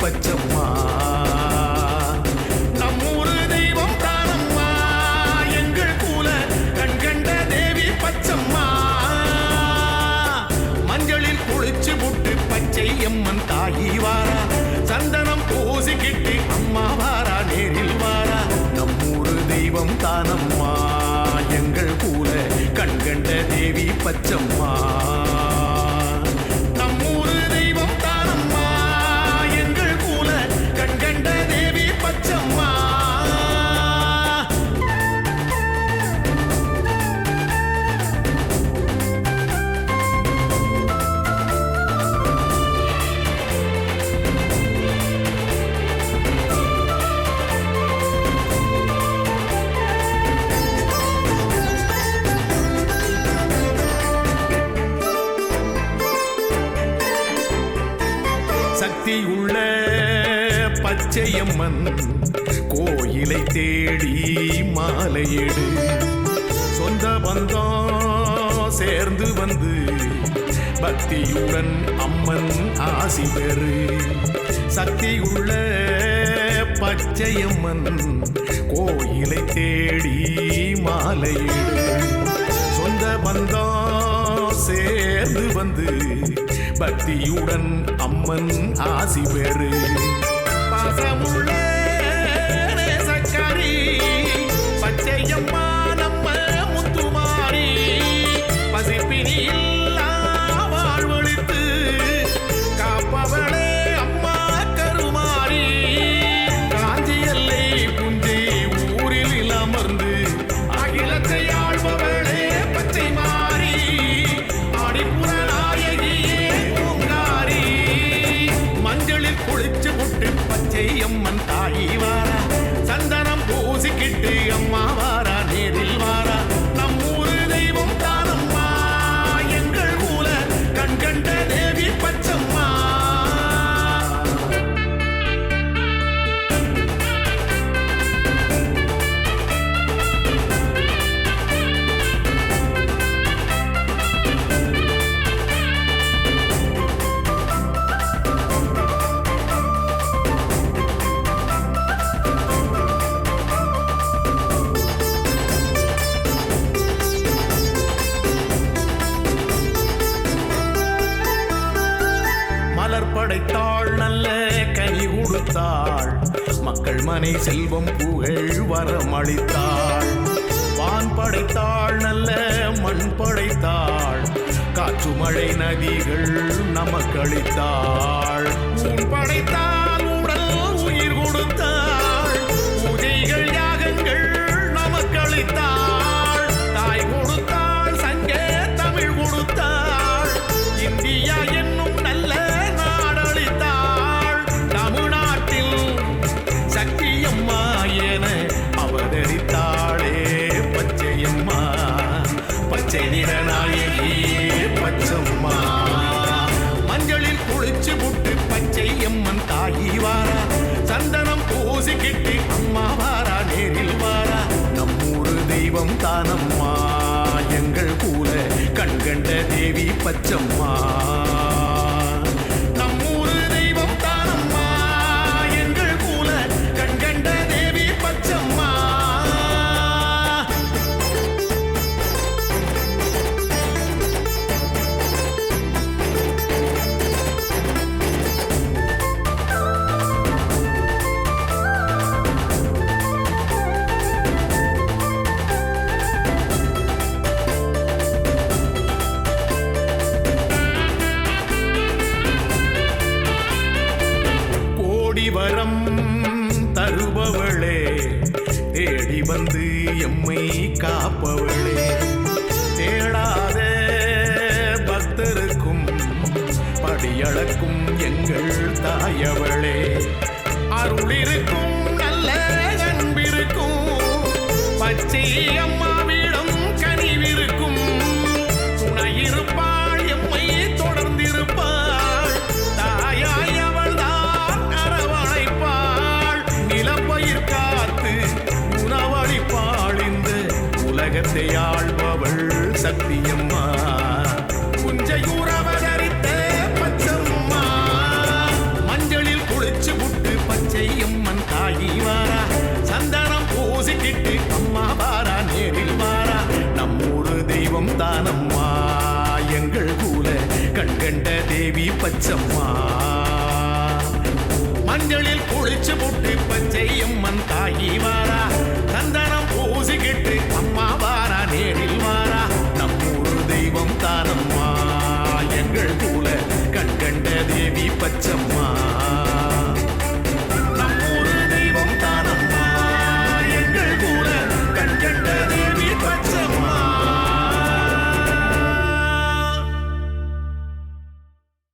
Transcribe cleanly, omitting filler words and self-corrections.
பச்சம்மா. நம்மூரு தெய்வம் தானம்மா எங்கள் கூல கண்கண்ட தேவி பச்சம்மா. மஞ்சளில் குளிச்சு புட்டு பச்சை அம்மன் தாயி வாரா, சந்தனம் பூசிக்கிட்டு அம்மா வாரா, நேரில் வாரா. நம்மூரு தெய்வம் தானம்மா எங்கள் கூல கண்கண்ட தேவி பச்சம்மா. நம்மூரு தெய்வம் தானம்மா எங்கள் கூல கண்கண்ட தேவி பச்சம்மா. சக்தியுள்ள பச்சையம்மன் கோயிலை தேடி மாலையேடு, சொந்த பந்தம் சேர்ந்து வந்து பக்தியுடன் அம்மன் ஆசி பெறு. சக்தியுள்ள பச்சையம்மன் கோயிலை தேடி மாலையேடு, சொந்த பந்தம் சேர்ந்து வந்து பக்தியுடன் அம்மன் ஆசி பெறு. பாசமுள்ள சக்கரி பச்சையம்மா நம்ம முத்துமாரி, பசிப்பினியில் வாழ்வழித்து காப்பவளே அம்மா கருமாரி. காஞ்சி எல்லை புஞ்சை ஊரில் அமர்ந்து அகிலத்தை ஆழ்பவளே பச்சை மாறி, ஆடிப்புற நாயகியே பூங்காரி. மஞ்சளில் குளிச்சு புட்டு பச்சை அம்மன் தாயி வாரா, சந்தனம் பூசிக்கிட்டு அம்மா வாரா, நேரில் வாரா. நம்மூரு தெய்வம் தானம்மா எங்கள் கூல கண்கண்ட தேவி பச்சம்மா. மலர் படைத்தாள் நல்ல கனி கொடுத்தாள், மக்கள் மனை செல்வம் புகழ் வரமளித்தாள். வான் படைத்தாள் நல்ல மண் படைத்தாள், காற்று மழை நதிகள் நமக்களித்தாள். ஊன் படைத்தாள் உடல் உயிர் கொடுத்தாள், பூஜைகள் யாகங்கள் நமக்களித்தாள். தாய் கொடுத்தாள் சங்கே தமிழ் கொடுத்தாள், இந்தியா என்னும் நல்ல நாடளித்தாள். தமிழ்நாட்டில் சக்தியம்மா என அவதரித்தாளே பச்சையம்மா, பச்சை நிற நாயகி பச்சம்மா. மஞ்சளில் குளிச்சு புட்டு பச்சை அம்மன் தாயி வாரா, சந்தனம் பூசிக்கிட்டு அம்மா வாரா, நேரில் வாரா. நம்மூரு தெய்வம் தானம்மா எங்கள் கூல கண்கண்ட தேவி பச்சம்மா. நம்மூரு தெய்வம் தானம்மா எங்கள் கூல கண்கண்ட தேவி பச்சம்மா. வரம் தருபவளே, தேடி வந்து எம்மை காப்பவளே. தேடாத பக்தருக்கும் படியளக்கும் எங்கள் தாயவளே. அருளிருக்கும் நல்ல அன்பிருக்கும் பச்சை அம்மாவிடம் கனிவிருக்கும். துணையிருப்பாள் எம்மை தொடர்ந்திருப்பாள், தாயாய் அவள்தான் அரவணைப்பாள். நிலப்பயிர் காத்து உணவளிப்பாள், இந்த உலகத்தை ஆள்பவள் சக்தியம்மா. புஞ்சையூர் அவதரித்த பச்சம்மா, மஞ்சளில் குளிச்சு பச்சம்மா. மஞ்சளில் குளிச்சு புட்டு பச்சை அம்மன் தாயி வாரா, சந்தனம் பூசிக்கிட்டு அம்மா வாரா நேரில் வாரா. நம்மூர் தெய்வம் தானம்மா, எங்கள் கூட கண்கண்ட தேவி பச்சம்மா.